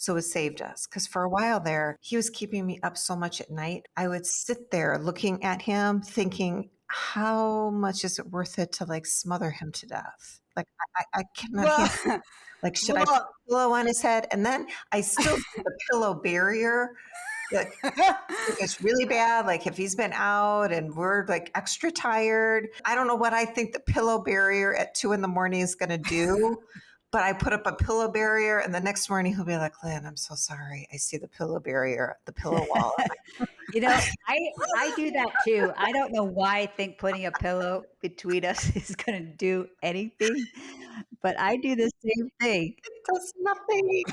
So it saved us because for a while there, he was keeping me up so much at night. I would sit there looking at him thinking, how much is it worth it to like smother him to death? Like I cannot handle. Well, Like, should I put well, a pillow on his head? And then I still do the pillow barrier. Like, if it's really bad, like if he's been out and we're like extra tired, I don't know what I think the pillow barrier at 2 a.m. is going to do. But I put up a pillow barrier, and the next morning he'll be like, Lynn, I'm so sorry. I see the pillow barrier, the pillow wall. you know, I do that too. I don't know why I think putting a pillow between us is going to do anything, but I do the same thing. It does nothing.